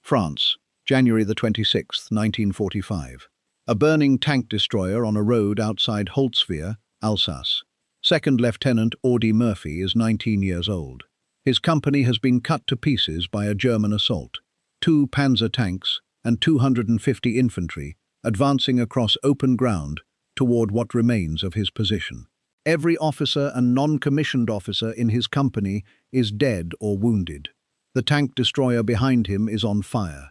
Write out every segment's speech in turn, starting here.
France, January the 26th, 1945. A burning tank destroyer on a road outside Holtzwihr, Alsace. Second Lieutenant Audie Murphy is 19 years old. His company has been cut to pieces by a German assault. 2 panzer tanks and 250 infantry advancing across open ground toward what remains of his position. Every officer and non-commissioned officer in his company is dead or wounded. The tank destroyer behind him is on fire.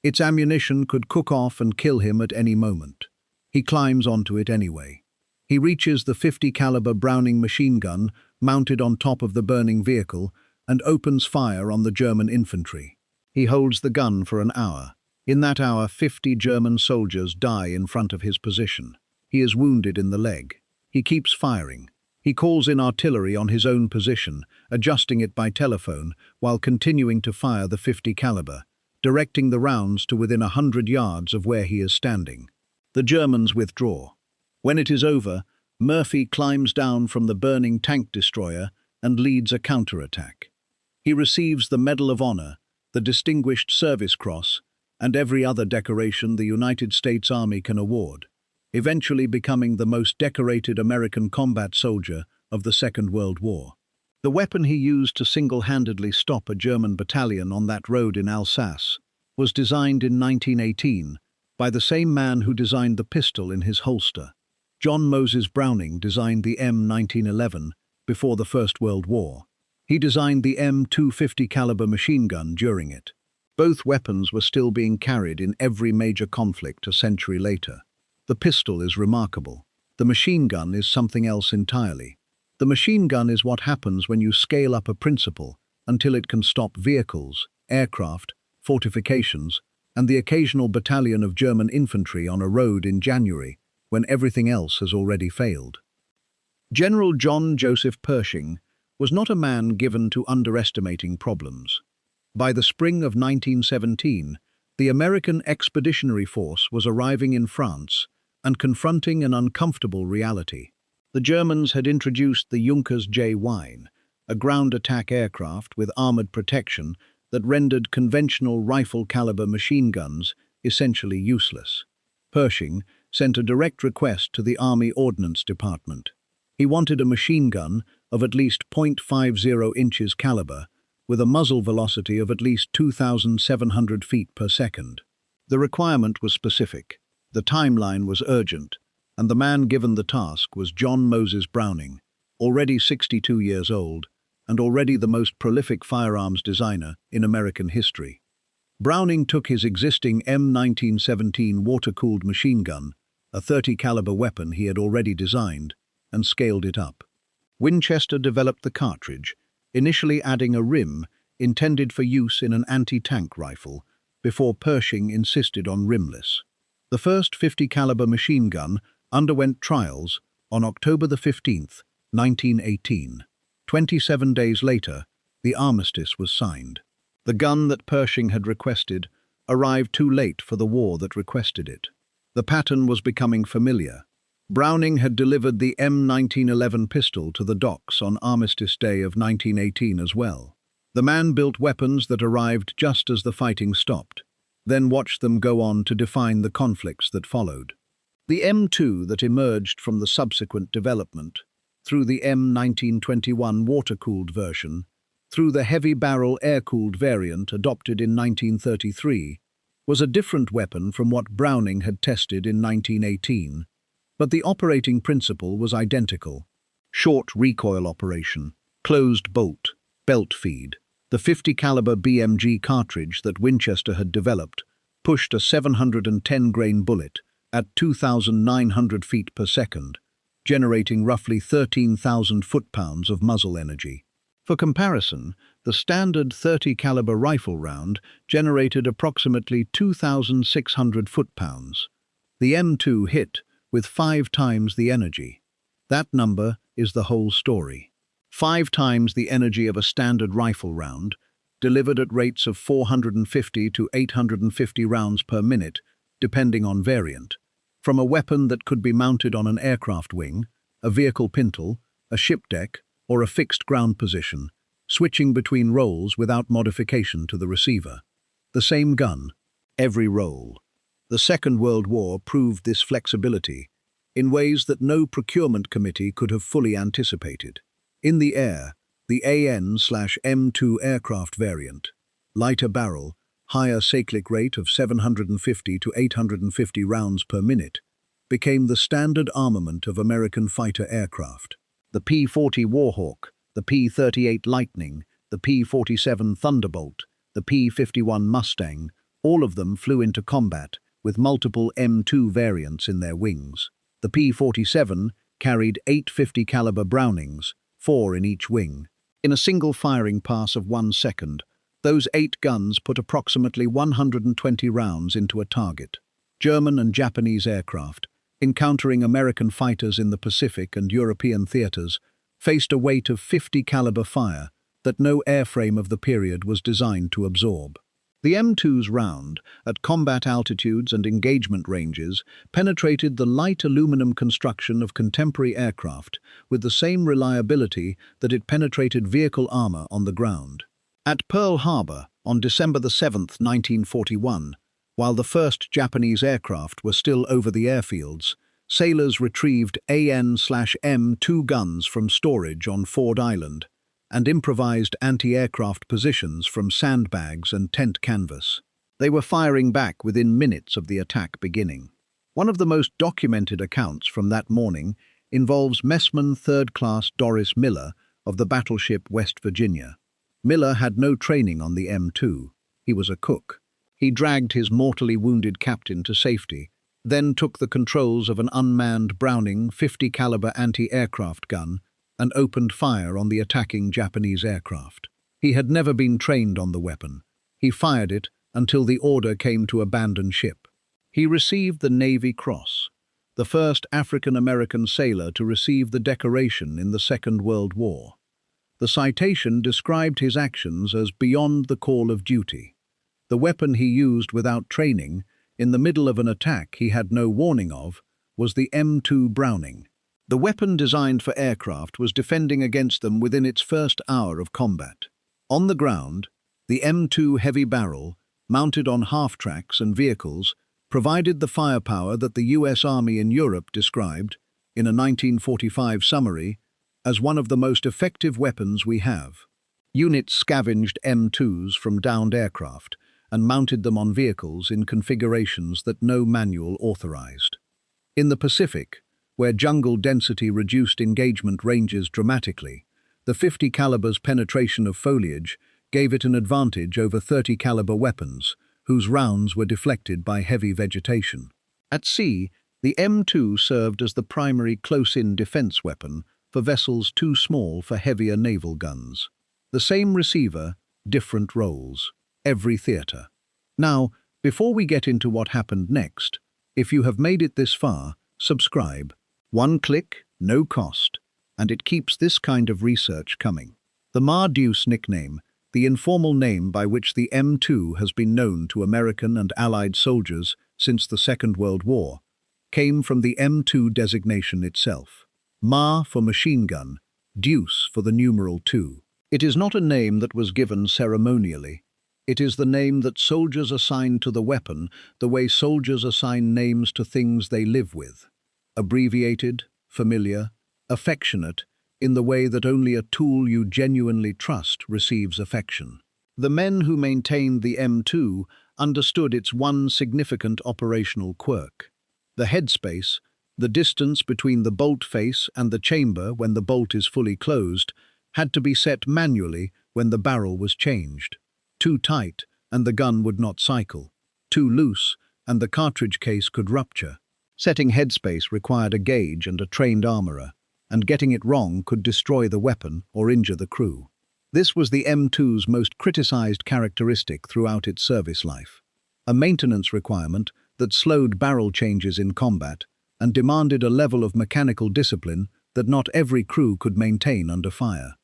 Its ammunition could cook off and kill him at any moment. He climbs onto it anyway. He reaches the .50 caliber Browning machine gun mounted on top of the burning vehicle and opens fire on the German infantry. He holds the gun for an hour. In that hour, 50 German soldiers die in front of his position. He is wounded in the leg. He keeps firing. He calls in artillery on his own position, adjusting it by telephone while continuing to fire the .50 caliber, directing the rounds to within 100 yards of where he is standing. The Germans withdraw. When it is over, Murphy climbs down from the burning tank destroyer and leads a counterattack. He receives the Medal of Honor, the Distinguished Service Cross, and every other decoration the United States Army can award, eventually becoming the most decorated American combat soldier of the Second World War. The weapon he used to single-handedly stop a German battalion on that road in Alsace was designed in 1918 by the same man who designed the pistol in his holster. John Moses Browning designed the M1911 before the First World War. He designed the M250 caliber machine gun during it. Both weapons were still being carried in every major conflict a century later. The pistol is remarkable. The machine gun is something else entirely. The machine gun is what happens when you scale up a principle until it can stop vehicles, aircraft, fortifications, and the occasional battalion of German infantry on a road in January when everything else has already failed. General John Joseph Pershing was not a man given to underestimating problems. By the spring of 1917, the American Expeditionary Force was arriving in France and confronting an uncomfortable reality. The Germans had introduced the Junkers J-1, a ground attack aircraft with armored protection that rendered conventional rifle-caliber machine guns essentially useless. Pershing sent a direct request to the Army Ordnance Department. He wanted a machine gun of at least .50 inches caliber with a muzzle velocity of at least 2,700 feet per second. The requirement was specific, the timeline was urgent, and the man given the task was John Moses Browning, already 62 years old, and already the most prolific firearms designer in American history. Browning took his existing M1917 water-cooled machine gun, a .30 caliber weapon he had already designed, and scaled it up. Winchester developed the cartridge, initially adding a rim intended for use in an anti-tank rifle, before Pershing insisted on rimless. The first .50 caliber machine gun underwent trials on October the 15th, 1918. 27 days later, the armistice was signed. The gun that Pershing had requested arrived too late for the war that requested it. The pattern was becoming familiar. Browning had delivered the M1911 pistol to the docks on Armistice Day of 1918 as well. The man built weapons that arrived just as the fighting stopped, then watched them go on to define the conflicts that followed. The M2 that emerged from the subsequent development, through the M1921 water-cooled version, through the heavy-barrel air-cooled variant adopted in 1933, was a different weapon from what Browning had tested in 1918. But the operating principle was identical. Short recoil operation, closed bolt, belt feed. The .50 caliber BMG cartridge that Winchester had developed pushed a 710 grain bullet at 2,900 feet per second, generating roughly 13,000 foot-pounds of muzzle energy. For comparison, the standard .30 caliber rifle round generated approximately 2,600 foot-pounds. The M2 hit with 5 times the energy. That number is the whole story. 5 times the energy of a standard rifle round, delivered at rates of 450 to 850 rounds per minute, depending on variant, from a weapon that could be mounted on an aircraft wing, a vehicle pintle, a ship deck, or a fixed ground position, switching between roles without modification to the receiver. The same gun, every role. The Second World War proved this flexibility in ways that no procurement committee could have fully anticipated. In the air, the AN/M2 aircraft variant, lighter barrel, higher cyclic rate of 750 to 850 rounds per minute, became the standard armament of American fighter aircraft. The P-40 Warhawk, the P-38 Lightning, the P-47 Thunderbolt, the P-51 Mustang, all of them flew into combat with multiple M2 variants in their wings. The P-47 carried 850 caliber Brownings, 4 in each wing. In a single firing pass of 1 second, those 8 guns put approximately 120 rounds into a target. German and Japanese aircraft, encountering American fighters in the Pacific and European theaters, faced a weight of 50 caliber fire that no airframe of the period was designed to absorb. The M2's round, at combat altitudes and engagement ranges, penetrated the light aluminum construction of contemporary aircraft with the same reliability that it penetrated vehicle armor on the ground. At Pearl Harbor, on December 7, 1941, while the first Japanese aircraft were still over the airfields, sailors retrieved AN/M2 guns from storage on Ford Island and improvised anti-aircraft positions from sandbags and tent canvas. They were firing back within minutes of the attack beginning. One of the most documented accounts from that morning involves messman Third Class Doris Miller of the battleship West Virginia. Miller had no training on the M2. He was a cook. He dragged his mortally wounded captain to safety, then took the controls of an unmanned Browning 50 caliber anti-aircraft gun and opened fire on the attacking Japanese aircraft. He had never been trained on the weapon. He fired it until the order came to abandon ship. He received the Navy Cross, the first African-American sailor to receive the decoration in the Second World War. The citation described his actions as beyond the call of duty. The weapon he used without training, in the middle of an attack he had no warning of, was the M2 Browning. The weapon designed for aircraft was defending against them within its first hour of combat. On the ground, the M2 heavy barrel, mounted on half-tracks and vehicles, provided the firepower that the US Army in Europe described, in a 1945 summary, as one of the most effective weapons we have. Units scavenged M2s from downed aircraft and mounted them on vehicles in configurations that no manual authorized. In the Pacific, where jungle density reduced engagement ranges dramatically, the 50 caliber's penetration of foliage gave it an advantage over 30 caliber weapons, whose rounds were deflected by heavy vegetation. At sea, the M2 served as the primary close-in defense weapon for vessels too small for heavier naval guns. The same receiver, different roles, every theater. Now, before we get into what happened next, if you have made it this far, subscribe. 1 click, no cost, and it keeps this kind of research coming. The Mar-Deuce nickname, the informal name by which the M2 has been known to American and Allied soldiers since the Second World War, came from the M2 designation itself. Mar for machine gun, Deuce for the numeral 2. It is not a name that was given ceremonially. It is the name that soldiers assign to the weapon the way soldiers assign names to things they live with. Abbreviated, familiar, affectionate, in the way that only a tool you genuinely trust receives affection. The men who maintained the M2 understood its one significant operational quirk. The headspace, the distance between the bolt face and the chamber when the bolt is fully closed, had to be set manually when the barrel was changed. Too tight, and the gun would not cycle. Too loose, and the cartridge case could rupture. Setting headspace required a gauge and a trained armorer, and getting it wrong could destroy the weapon or injure the crew. This was the M2's most criticized characteristic throughout its service life. A maintenance requirement that slowed barrel changes in combat and demanded a level of mechanical discipline that not every crew could maintain under fire.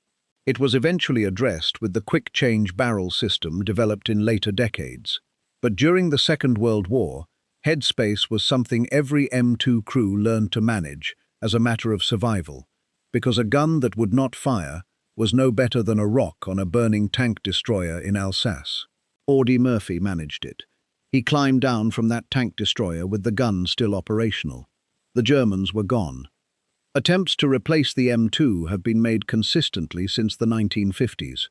It was eventually addressed with the quick-change barrel system developed in later decades. But during the Second World War, headspace was something every M2 crew learned to manage as a matter of survival, because a gun that would not fire was no better than a rock on a burning tank destroyer in Alsace. Audie Murphy managed it. He climbed down from that tank destroyer with the gun still operational. The Germans were gone. Attempts to replace the M2 have been made consistently since the 1950s.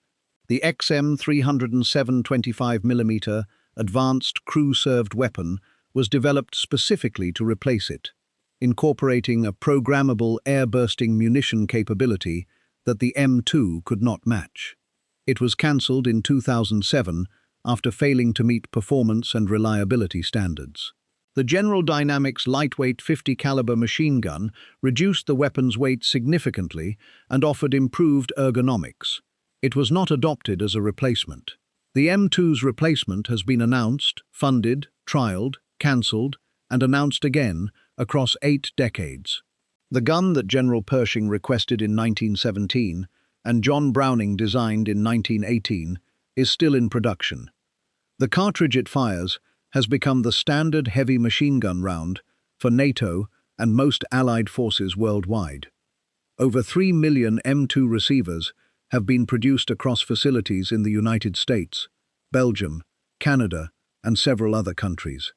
The XM 307 25mm advanced crew-served weapon was developed specifically to replace it, incorporating a programmable air-bursting munition capability that the M2 could not match. It was cancelled in 2007 after failing to meet performance and reliability standards. The General Dynamics lightweight 50 caliber machine gun reduced the weapon's weight significantly and offered improved ergonomics. It was not adopted as a replacement. The M2's replacement has been announced, funded, trialled, cancelled, and announced again across 8 decades. The gun that General Pershing requested in 1917 and John Browning designed in 1918 is still in production. The cartridge it fires has become the standard heavy machine gun round for NATO and most Allied forces worldwide. Over 3 million M2 receivers have been produced across facilities in the United States, Belgium, Canada, and several other countries.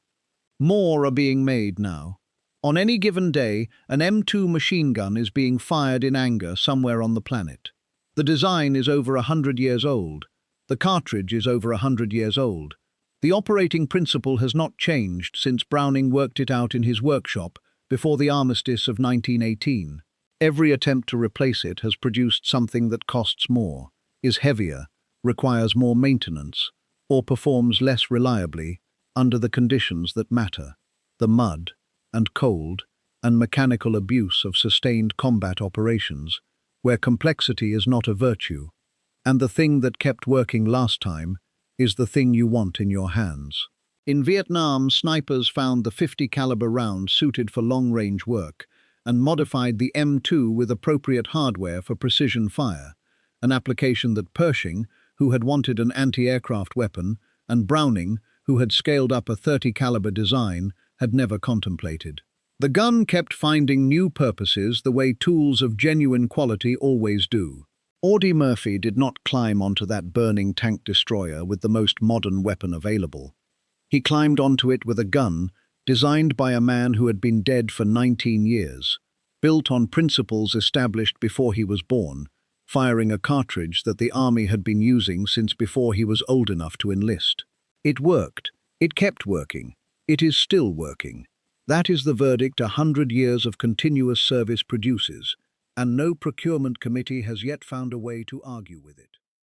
More are being made now. On any given day, an M2 machine gun is being fired in anger somewhere on the planet. The design is over 100 years old. The cartridge is over 100 years old. The operating principle has not changed since Browning worked it out in his workshop before the armistice of 1918. Every attempt to replace it has produced something that costs more, is heavier, requires more maintenance, or performs less reliably under the conditions that matter, the mud and cold and mechanical abuse of sustained combat operations, where complexity is not a virtue, and the thing that kept working last time is the thing you want in your hands. In Vietnam, snipers found the 50 caliber round suited for long-range work and modified the M2 with appropriate hardware for precision fire, an application that Pershing, who had wanted an anti-aircraft weapon, and Browning, who had scaled up a 30 caliber design, had never contemplated. The gun kept finding new purposes the way tools of genuine quality always do. Audie Murphy did not climb onto that burning tank destroyer with the most modern weapon available. He climbed onto it with a gun designed by a man who had been dead for 19 years, built on principles established before he was born, firing a cartridge that the Army had been using since before he was old enough to enlist. It worked. It kept working. It is still working. That is the verdict 100 years of continuous service produces, and no procurement committee has yet found a way to argue with it.